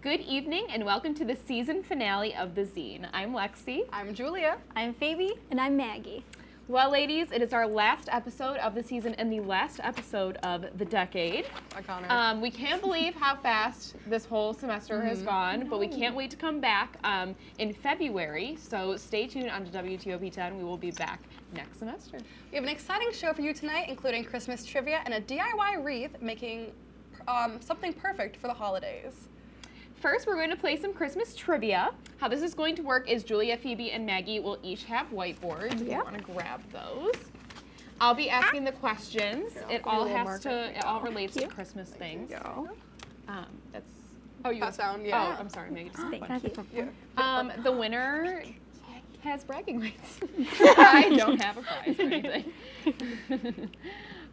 Good evening and welcome to the season finale of the Zine. I'm Lexi. I'm Julia. I'm Phoebe. And I'm Maggie. Well, ladies, it is our last episode of the season and the last episode of the decade. Iconic. We can't believe how fast this whole semester has gone, but we can't wait to come back in February. So stay tuned on to WTOP 10. We will be back next semester. We have an exciting show for you tonight, including Christmas trivia and a DIY wreath making something perfect for the holidays. First, we're going to play some Christmas trivia. How this is going to work is Julia, Phoebe, and Maggie will each have whiteboards. We want to grab those. I'll be asking the questions. It all relates to Christmas things. That's that sound, yeah. Oh, I'm sorry, Maggie. Thank you. The winner has bragging rights. I don't have a prize or anything.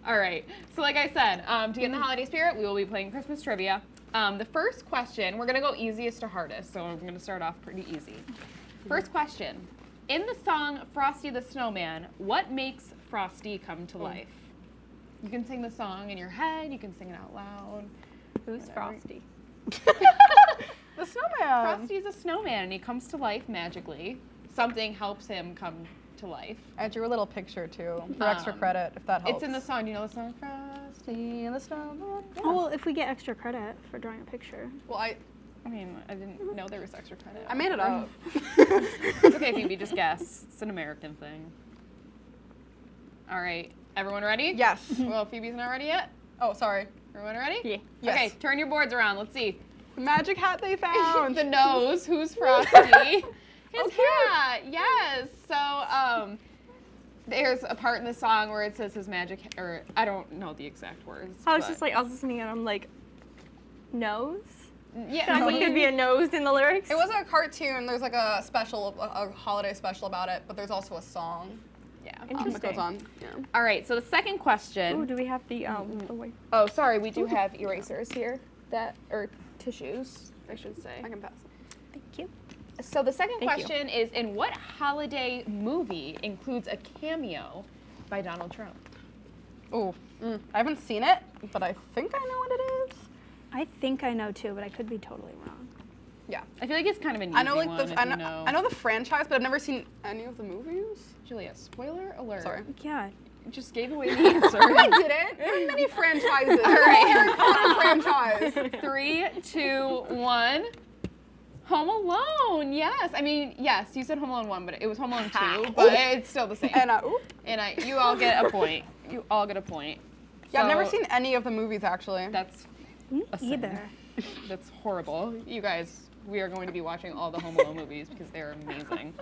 All right. So like I said, to get in the holiday spirit, we will be playing Christmas trivia. The first question, we're going to go easiest to hardest, so I'm going to start off pretty easy. First question. In the song Frosty the Snowman, what makes Frosty come to life? You can sing the song in your head, you can sing it out loud. Who's Frosty? The snowman. Frosty's a snowman and he comes to life magically. Something helps him come to life. I drew a little picture too for extra credit, if that helps. It's in the song. Do you know the song? Frosty the Snowman. Yeah. Oh, well, if we get extra credit for drawing a picture. Well, I didn't know there was extra credit. I made it up. It's okay, Phoebe. Just guess. It's an American thing. All right. Everyone ready? Yes. Well, Phoebe's not ready yet. Oh, sorry. Everyone ready? Yeah. Yes. Okay, turn your boards around. Let's see. The magic hat they found. The nose. Who's Frosty? His hat. Yes. So, there's a part in the song where it says his magic, or I don't know the exact words. I was listening and I'm like, nose? Yeah. Sounds like there'd be a nose in the lyrics. It was a cartoon. There's like a holiday special about it, but there's also a song. Yeah. That goes on. Yeah. All right. So the second question. Ooh, do we have the white? Oh, sorry. We do have erasers here. Or tissues, I should say. I can pass. Thank you. So the second Thank you. question is, in what holiday movie includes a cameo by Donald Trump? Oh, I haven't seen it, but I think I know what it is. I think I know too, but I could be totally wrong. Yeah. I feel like it's kind of an easy I know one. I know the franchise, but I've never seen any of the movies. Julia, spoiler alert. Sorry. Yeah. You just gave away the answer. I didn't. There are many franchises. All right. Harry Potter franchise. 3, 2, 1. Home Alone. Yes. I mean, yes, you said Home Alone 1, but it was Home Alone 2, but it's still the same. And you all get a point. You all get a point. Yeah, I've So, never seen any of the movies actually. That's a sin. Either. That's horrible. You guys, we are going to be watching all the Home Alone movies because they're amazing.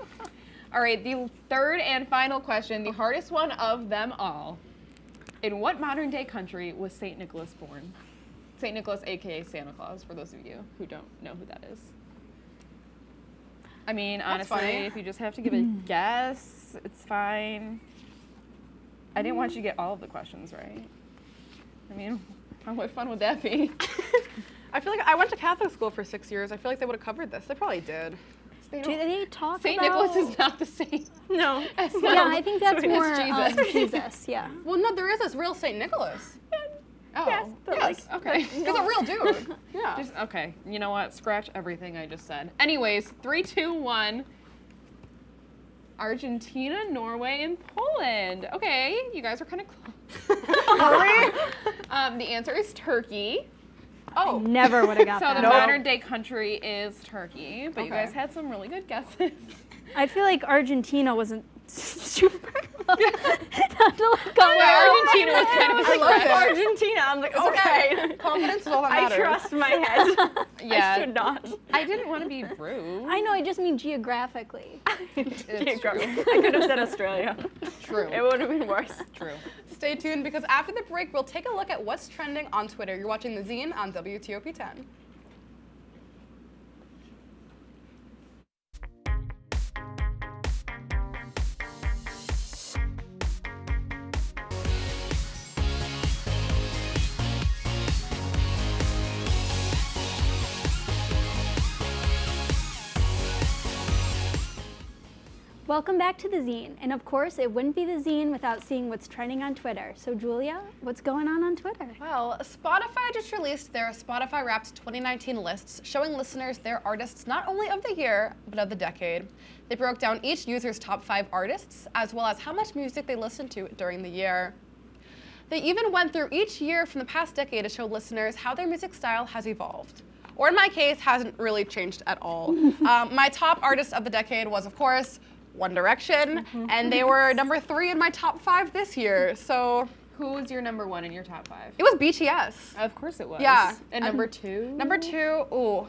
All right, the third and final question, the hardest one of them all. In what modern day country was St. Nicholas born? St. Nicholas, aka Santa Claus, for those of you who don't know who that is. I mean, honestly, if you just have to give a guess, it's fine. I didn't want you to get all of the questions right. I mean, what fun would that be? I feel like I went to Catholic school for 6 years. I feel like they would have covered this. They probably did. Do they talk St. about... Nicholas is not the same. No. Yeah, I think that's more Jesus. Jesus, yeah. Well, no, there is this real St. Nicholas. Oh, Yes, but okay. He's a real dude. Yeah. Okay, you know what? Scratch everything I just said. Anyways, 3, 2, 1. Argentina, Norway, and Poland. Okay, you guys are kind of close. The answer is Turkey. Oh. Never would have got So that. the modern day country is Turkey, but you Okay. guys had some really good guesses. I feel like Argentina wasn't super close. Not to look on Argentina was kind of a I love stretch. it. Argentina. I'm like, okay. Confidence is all that I matters. trust my head. Yeah. I should not. I didn't want to be rude. I know, I just mean geographically. It's true. I could have said Australia. True. It would have been worse. True. Stay tuned because after the break, we'll take a look at what's trending on Twitter. You're watching The Zine on WTOP 10. Welcome back to the Zine. And of course, it wouldn't be the Zine without seeing what's trending on Twitter. So Julia, what's going on Twitter? Well, Spotify just released their Spotify Wrapped 2019 lists, showing listeners their artists not only of the year, but of the decade. They broke down each user's top 5 artists, as well as how much music they listened to during the year. They even went through each year from the past decade to show listeners how their music style has evolved. Or in my case, hasn't really changed at all. My top artist of the decade was, of course, One Direction, and they were number 3 in my top 5 this year, so. Who was your number 1 in your top 5? It was BTS. Of course it was. Yeah. And number 2? Number 2, ooh.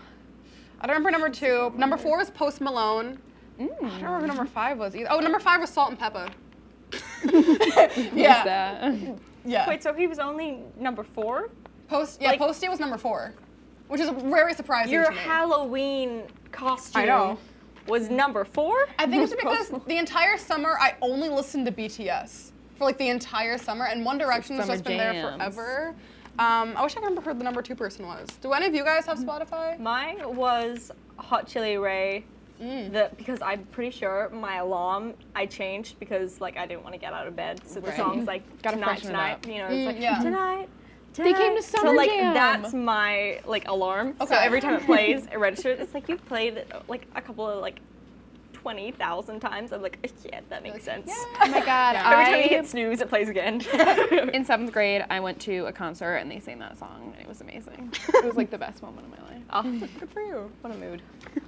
I don't remember number 2. Number 4 was Post Malone. I don't remember who number 5 was either. Oh, number 5 was Salt and Pepper. Yeah. That? Yeah. Wait, so he was only number 4? Posty was number 4, which is very surprising Your to me. Halloween costume I know. was number 4? I think it's because the entire summer I only listened to BTS for like the entire summer, and One Direction has summer just been there jams. forever. I wish I could remember who the number 2 person was. Do any of you guys have Spotify? Mine was Hot Chili Ray. Because I'm pretty sure my alarm I changed because like I didn't want to get out of bed. So the Right. song's like Gotta tonight, freshen it tonight. up. You know, it's like yeah. tonight. They came to So Summer like Jam. that's my like alarm. So Okay. every time it plays, it registers. It's like you've played it like a couple of like 20,000 times. I'm like, yeah, that makes sense. Oh my God. Every time you hit snooze, it plays again. In 7th grade, I went to a concert and they sang that song and it was amazing. It was like the best moment of my life. Oh, good for you. What a mood.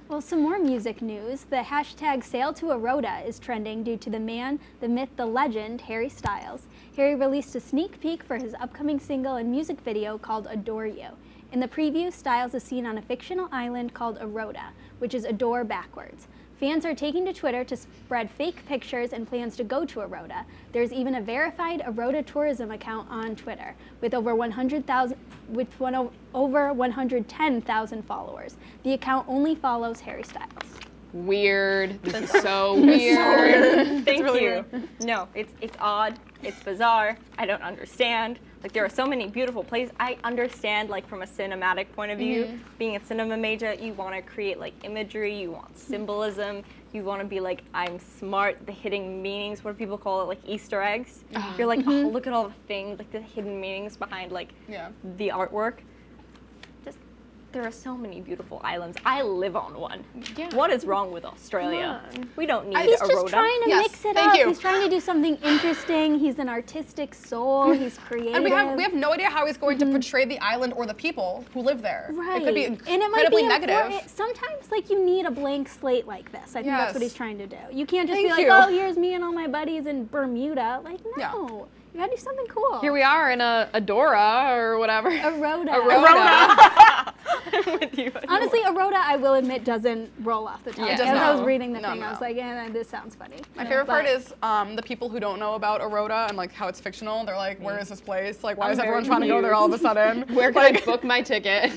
Well, some more music news. The hashtag Sail to a Rhoda is trending due to the man, the myth, the legend, Harry Styles. Harry released a sneak peek for his upcoming single and music video called Adore You. In the preview, Styles is seen on a fictional island called Aroda, which is adore backwards. Fans are taking to Twitter to spread fake pictures and plans to go to Aroda. There's even a verified Aroda tourism account on Twitter with over 110,000 followers. The account only follows Harry Styles. Weird. This is so weird. Thank you. No, it's odd. It's bizarre. I don't understand. Like there are so many beautiful places. I understand like from a cinematic point of view, being a cinema major, you want to create like imagery, you want symbolism, you want to be like, I'm smart, the hidden meanings, what do people call it, like Easter eggs? You're like, oh, look at all the things, like the hidden meanings behind like the artwork. There are so many beautiful islands. I live on one. Yeah. What is wrong with Australia? We don't need He's a just Rhoda. trying to Yes, mix it thank up. you. He's trying to do something interesting. He's an artistic soul. He's creative. And we have no idea how he's going to portray the island or the people who live there. Right. It could be and it might incredibly be negative. important. Sometimes, like, you need a blank slate like this. I think that's what Yes. he's trying to do. You can't just Thank be like, you. oh, here's me and all my buddies in Bermuda. Like, no. Yeah. You gotta do something cool. Here we are in a Adora or whatever. Aroda. Aroda. I'm with you. Honestly, Aroda, I will admit, doesn't roll off the tongue. Yeah. It As does I was not. reading the No, thing, I no. was like, this sounds funny. My favorite But- part is the people who don't know about Aroda and like how it's fictional. They're like, where is this place? Like, why I'm is very everyone trying to go there all of a sudden? Where can I book my ticket?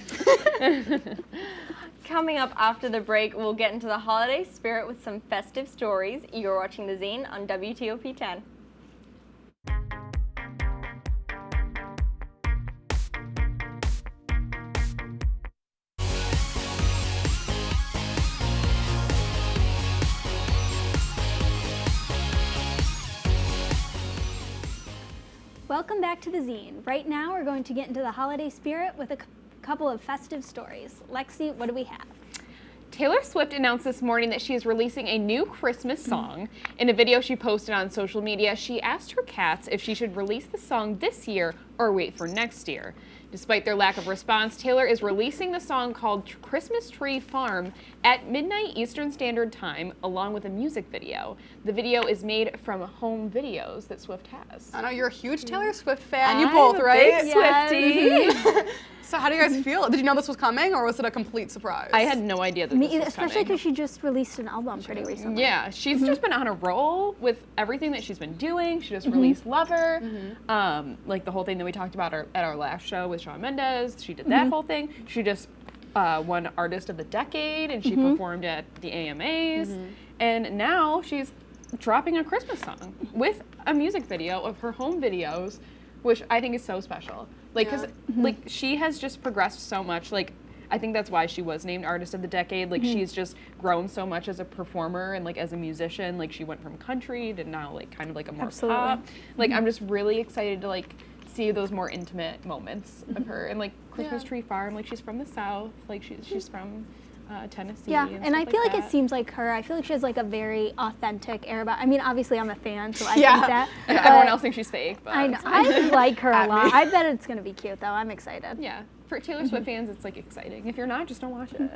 Coming up after the break, we'll get into the holiday spirit with some festive stories. You're watching The Zine on WTOP 10. Welcome back to the Zine. Right now, we're going to get into the holiday spirit with a couple of festive stories. Lexi, what do we have? Taylor Swift announced this morning that she is releasing a new Christmas song. In a video she posted on social media, she asked her cats if she should release the song this year or wait for next year. Despite their lack of response, Taylor is releasing the song called Christmas Tree Farm at midnight Eastern Standard Time, along with a music video. The video is made from home videos that Swift has. I know you're a huge Taylor Swift fan. You I'm both, a right? big Swiftie. So how do you guys feel? Did you know this was coming, or was it a complete surprise? I had no idea that Me this either, was especially coming. because she just released an album pretty recently. Yeah, she's just been on a roll with everything that she's been doing. She just released Lover, like the whole thing that we talked about at our last show with Shawn Mendes. She did that whole thing. She just won Artist of the Decade, and she performed at the AMAs. And now she's dropping a Christmas song with a music video of her home videos, which I think is so special. Like, cause like she has just progressed so much. Like, I think that's why she was named Artist of the Decade. Like she's just grown so much as a performer and like as a musician. Like she went from country to now like kind of like a more pop. Like I'm just really excited to like see those more intimate moments of her. And like Christmas Tree Farm, like she's from the South. Like she's from Tennessee. Yeah, and I feel like that. it seems like her. I feel like she has like a very authentic air about. I mean, obviously I'm a fan, so I think that. Everyone else thinks she's fake, but I know. I like her a lot. I bet it's gonna be cute though. I'm excited. yeah, for Taylor Swift fans, it's like exciting. If you're not, just don't watch it.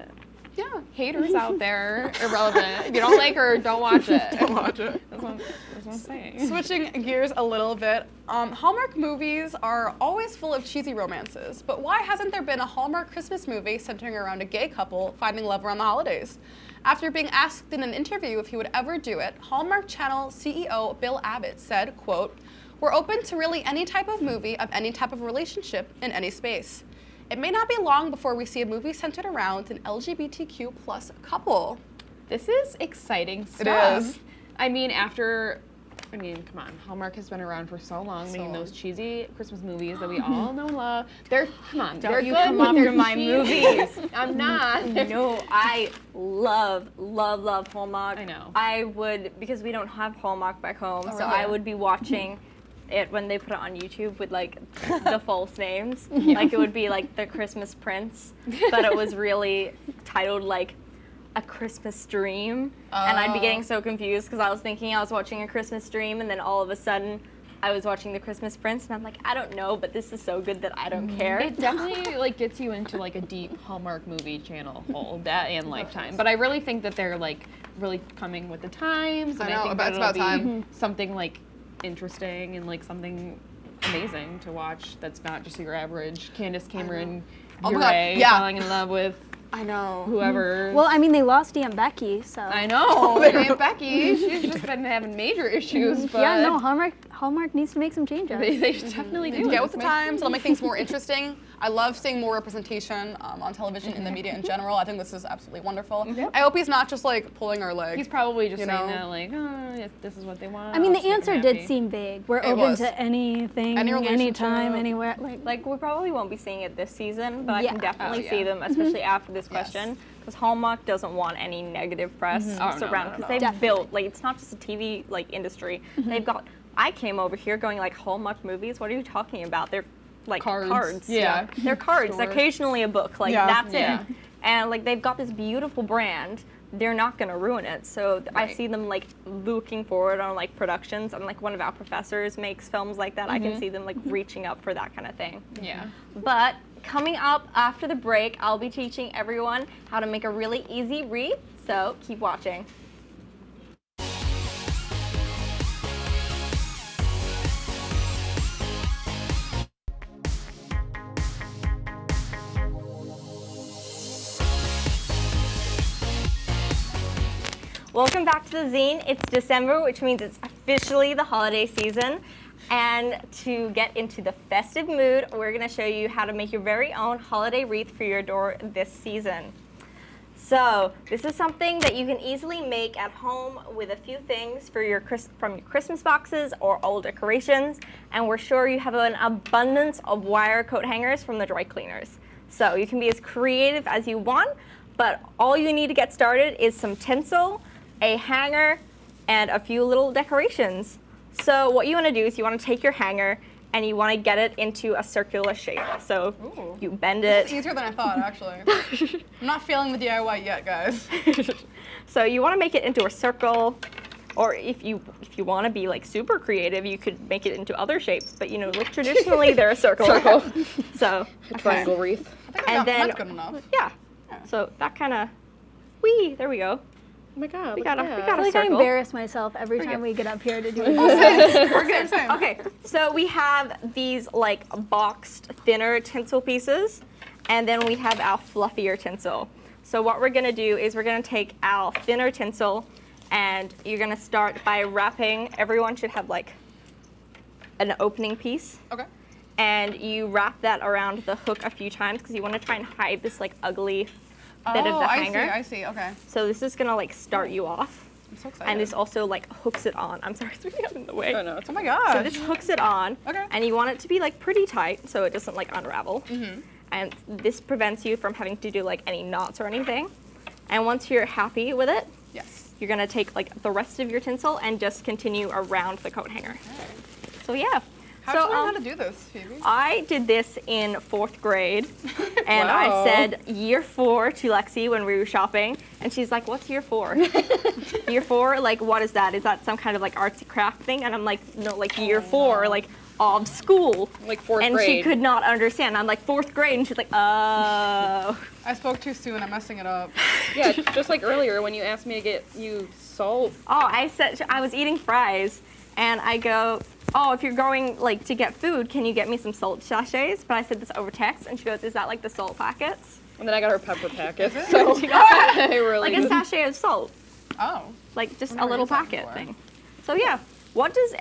Yeah. Haters out there, irrelevant. If you don't like her, don't watch it. Don't watch it. That's what I'm saying. Switching gears a little bit, Hallmark movies are always full of cheesy romances, but why hasn't there been a Hallmark Christmas movie centering around a gay couple finding love around the holidays? After being asked in an interview if he would ever do it, Hallmark Channel CEO Bill Abbott said, quote, "We're open to really any type of movie of any type of relationship in any space. It may not be long before we see a movie centered around an LGBTQ plus couple." This is exciting stuff. is. I mean, come on. Hallmark has been around for so long, making those cheesy Christmas movies that we all know and love. They're Don't they're you good, come but they're after my cheesy. movies. I'm not. No, I love Hallmark. I know. I would, because we don't have Hallmark back home, so really? I would be watching it when they put it on YouTube with like the false names. Like it would be like The Christmas Prince, but it was really titled like A Christmas Dream. And I'd be getting so confused because I was thinking I was watching A Christmas Dream, and then all of a sudden I was watching The Christmas Prince, and I'm like, I don't know, but this is so good that I don't care. It definitely like gets you into like a deep Hallmark movie channel hole, that and Lifetime. But I really think that they're like really coming with the times, and I know, think but that it's it'll about be time. something like interesting and like something amazing to watch. That's not just your average Candace Cameron Oh my God, Bure yeah. falling in love with I know. whoever. Well, I mean, they lost Aunt Becky, so. I know, and Aunt Becky, she's just been having major issues. But Yeah, no, Hallmark needs to make some changes. they definitely do. Get with the times. It'll make things more interesting. I love seeing more representation on television in the media in general. I think this is absolutely wonderful. Yep. I hope he's not just like pulling our leg. He's probably just You saying know? that like, oh, if this is what they want. I mean, I'll the just make answer them did happy. seem vague. We're It open was. to anything, Any anytime, relationship. anywhere. Like we probably won't be seeing it this season, but I Yeah. can definitely Oh, see yeah. them, especially after this question, because Hallmark doesn't want any negative press Oh, no, around, no, because no. they've Definitely. built like it's not just a TV like industry. They've got. I came over here going like Hallmark movies. What are you talking about? They're like Cards. Yeah. They're cards. Store. Occasionally a book. Like Yeah. that's Yeah. it. And like they've got this beautiful brand. They're not gonna ruin it. So I Right. see them like looking forward on like productions, and like one of our professors makes films like that. I can see them like reaching up for that kind of thing. Yeah. But coming up after the break, I'll be teaching everyone how to make a really easy wreath. So keep watching. Welcome back to the Zine. It's December, which means it's officially the holiday season. And to get into the festive mood, we're going to show you how to make your very own holiday wreath for your door this season. So this is something that you can easily make at home with a few things for your from your Christmas boxes or old decorations. And we're sure you have an abundance of wire coat hangers from the dry cleaners. So you can be as creative as you want, but all you need to get started is some tinsel, a hanger, and a few little decorations. So what you want to do is you want to take your hanger and you want to get it into a circular shape. So you bend It's it. easier than I thought, actually. I'm not feeling the DIY yet, guys. So you want to make it into a circle, or if you want to be like super creative, you could make it into other shapes. But you know, like traditionally they're a circle. So Triangle wreath. and then That's good enough. yeah. So that kind of, there we go. Oh my God. We look got at a that. we got I a feel like I circle. embarrass myself every There you time go. we get up here to do it. We're good, same. Okay, so we have these like boxed thinner tinsel pieces, and then we have our fluffier tinsel. So what we're gonna do is we're gonna take our thinner tinsel, and you're gonna start by wrapping. Everyone should have like an opening piece, Okay. and you wrap that around the hook a few times because you want to try and hide this like ugly bit of the hanger. I see, okay. So this is gonna like start you off, I'm so excited. and this also like hooks it on. I'm sorry, it's really up in the way. Oh no, it's Oh my gosh. So this hooks it on, Okay. and you want it to be like pretty tight so it doesn't like unravel. and this prevents you from having to do like any knots or anything. And once you're happy with it, Yes. you're gonna take like the rest of your tinsel and just continue around the coat hanger. So yeah. How'd you learn how to do this, Phoebe? I did this in 4th grade, and Wow. I said year 4 to Lexi when we were shopping, and she's like, "What's year 4?" Year 4, like, what is that? Is that some kind of like artsy craft thing? And I'm like, no, like year 4, like of school. Like 4th And grade. she could not understand. I'm like 4th grade, and she's like, oh. I spoke too soon. I'm messing it up. Yeah, just like earlier when you asked me to get you salt. Oh, I said I was eating fries, and I go, oh, if you're going like to get food, can you get me some salt sachets? But I said this over text, and she goes, is that like the salt packets? And then I got her pepper packets. So I really Like a sachet of salt, Oh. like just a never little used that packet before. thing. So yeah, what does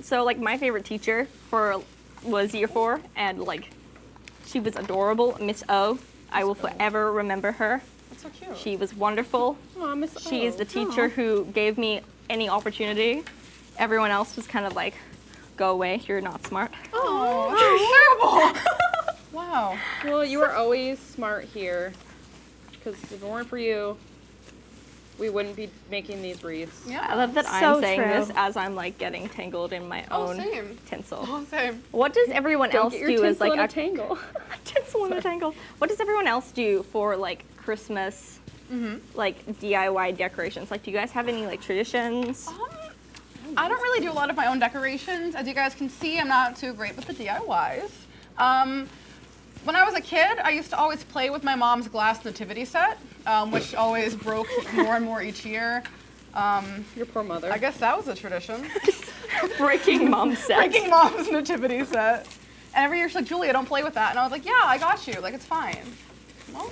so like my favorite teacher was year 4, and like she was adorable, Miss O. I will forever remember her. That's so cute. She was wonderful. Aw, Miss She is the teacher who gave me any opportunity. Everyone else was kind of like, go away, you're not smart. Oh, that's terrible. Wow. Well, you were always smart here. Because if it weren't for you, we wouldn't be making these wreaths. Yeah. I love that So I'm saying true. this as I'm like getting tangled in my Oh, own same. tinsel. Oh, same. What does everyone Don't else get your do as tinsel like in a a tangle. tinsel in a tangle? What does everyone else do for like Christmas, like DIY decorations? Like, do you guys have any like traditions? I don't really do a lot of my own decorations. As you guys can see, I'm not too great with the DIYs. When I was a kid, I used to always play with my mom's glass nativity set, which always broke more and more each year. Your poor mother. I guess that was a tradition. Breaking mom set. Breaking mom's nativity set. And every year she's like, Julia, don't play with that. And I was like, yeah, I got you. Like, it's fine. Well,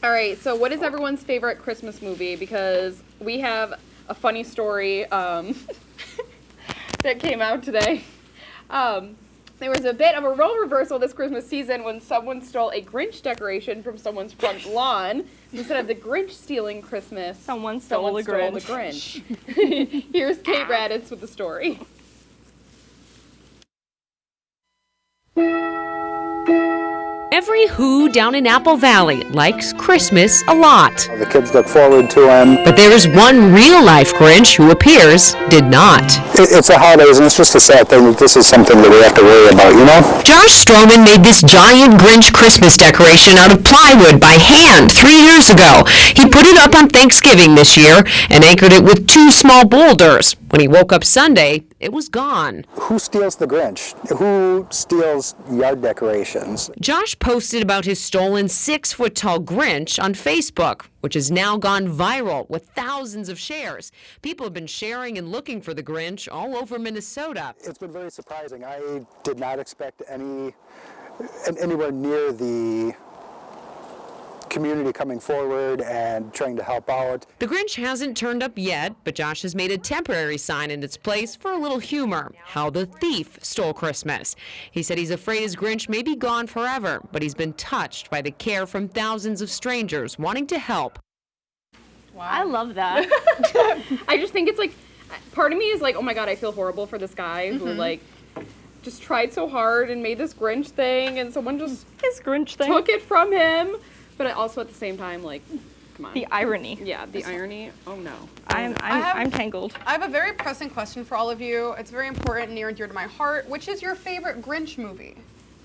All right, so what is everyone's favorite Christmas movie? Because we have a funny story that came out today. There was a bit of a role reversal this Christmas season when someone stole a Grinch decoration from someone's front lawn. Instead of the Grinch stealing Christmas, Someone stole the Grinch. the Grinch. Here's Kate Raditz with the story. Every Who down in Apple Valley likes Christmas a lot. The kids look forward to them. But there is one real-life Grinch who appears did not. It's the holidays, and it's just a sad thing that this is something that we have to worry about, you know? Josh Stroman made this giant Grinch Christmas decoration out of plywood by hand 3 years ago. He put it up on Thanksgiving this year and anchored it with 2 small boulders. When he woke up Sunday, it was gone. Who steals the Grinch? Who steals yard decorations? Josh posted about his stolen 6-foot-tall Grinch on Facebook, which has now gone viral with thousands of shares. People have been sharing and looking for the Grinch all over Minnesota. It's been very surprising. I did not expect anywhere near the community coming forward and trying to help out. The Grinch hasn't turned up yet, but Josh has made a temporary sign in its place for a little humor: how the thief stole Christmas. He said he's afraid his Grinch may be gone forever, but he's been touched by the care from thousands of strangers wanting to help. I love that. I just think it's like, part of me is like, oh my god, I feel horrible for this guy who like just tried so hard and made this Grinch thing, and someone just His Grinch thing. took it from him. But also at the same time, like, come on. The irony. Yeah, the irony. Oh no. I'm tangled. I have a very pressing question for all of you. It's very important and near and dear to my heart. Which is your favorite Grinch movie?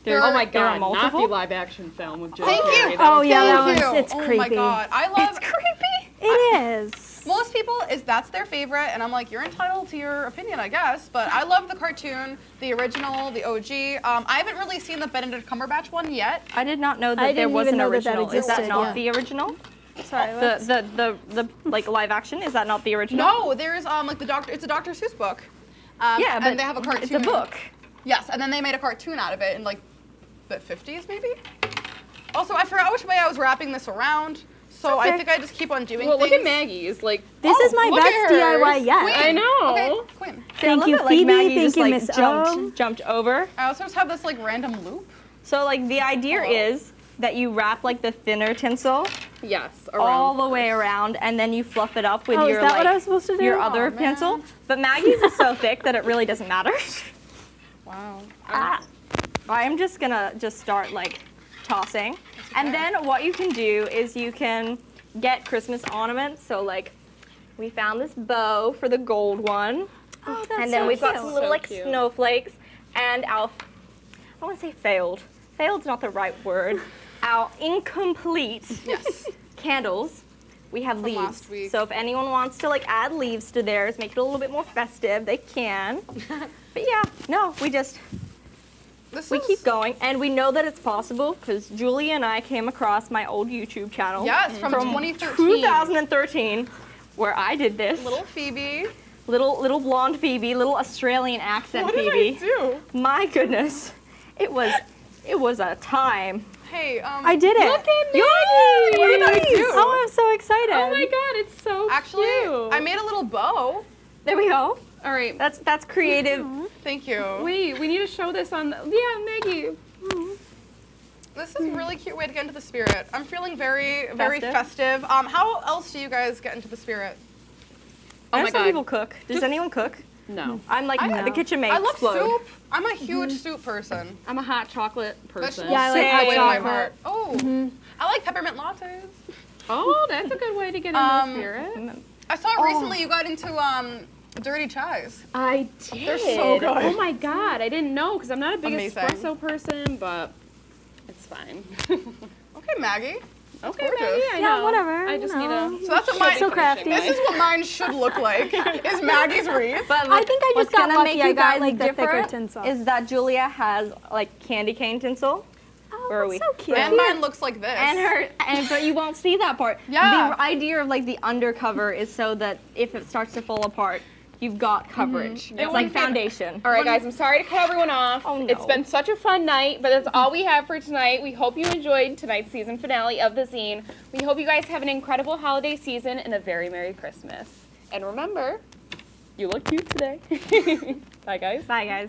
Oh my there are god, not the multiple? live action film with Jim Thank Carrey. you. That was yeah, Thank that you. it's Oh my creepy. god, I love. It's creepy. It is. Most people that's their favorite, and I'm like, you're entitled to your opinion, I guess. But I love the cartoon, the original, the OG. I haven't really seen the Benedict Cumberbatch one yet. I did not know I that there didn't was even an know that that original. Is that existed, not yeah. the original? Sorry. what's- The like live action, is that not the original? No, there's like the Doctor. It's a Dr. Seuss book. Yeah, but and they have a cartoon. it's a book. Yes, and then they made a cartoon out of it in like the 50s maybe. Also, I forgot which way I was wrapping this around, so I okay. think I just keep on doing Well, things. look at Maggie's. Like, This is my look best at hers. DIY yet. Queen. I know. Okay, Quinn. Thank I love you, that, like, Phoebe. Maggie Thank just, you, like, Miss O. jumped over. I also just have this like random loop. So like the idea is that you wrap like the thinner tinsel yes, all around. the way around, and then you fluff it up with Oh, is your that like what I was supposed to do? your other Oh, man. pencil. But Maggie's is so thick that it really doesn't matter. Wow. Ah. I'm just gonna start like tossing. And then what you can do is you can get Christmas ornaments. So like we found this bow for the gold one. Oh, that's And then so we've got cute. some little So like cute. snowflakes and our, I want to say failed. Failed's not the right word. Our incomplete candles. We have leaves. last week. So if anyone wants to like add leaves to theirs, make it a little bit more festive, they can. But yeah, no, we keep going, and we know that it's possible because Julia and I came across my old YouTube channel. Yes, from 2013. 2013, where I did this. Little Phoebe. Little blonde Phoebe, little Australian accent What did Phoebe. I do? My goodness, it was a time. Hey, I did it. Look at Yay! What did I do? Oh, I'm so excited. Oh my god, it's so Actually, cute. I made a little bow. There we go. All right. That's creative. Thank you. Wait, we need to show this on. Yeah, Maggie. This is a really cute way to get into the spirit. I'm feeling very, very Festive? festive. How else do you guys get into the spirit? I know my some God. people cook. Does anyone cook? No. I'm like the kitchen maid. I love explode. soup. I'm a huge soup person. I'm a hot chocolate person. Vegetables Yeah, I like stay hot away from my chocolate. heart. Oh, I like peppermint lattes. Oh, that's a good way to get into the spirit. I saw recently you got into dirty chais. I did. They're so good. Oh my god, I didn't know because I'm not a big Amazing. espresso person, but it's fine. Okay, Maggie. Okay, gorgeous. Maggie, I Yeah, know. whatever, I just you need know. a. So that's what mine. So crafty. This is what mine should look like. Is Maggie's wreath. But I think I what's just got gonna lucky. make I you got, guys like, the thicker different tinsel. is that Julia has like candy cane tinsel. Oh, Where are that's we? so cute. And mine looks like this. But you won't see that part. Yeah. The idea of like the undercover is so that if it starts to fall apart, you've got coverage. It's like wouldn't be- foundation. All right, guys, I'm sorry to cut everyone off. Oh, no. It's been such a fun night, but that's all we have for tonight. We hope you enjoyed tonight's season finale of the Zine. We hope you guys have an incredible holiday season and a very Merry Christmas. And remember, you look cute today. Bye, guys. Bye, guys.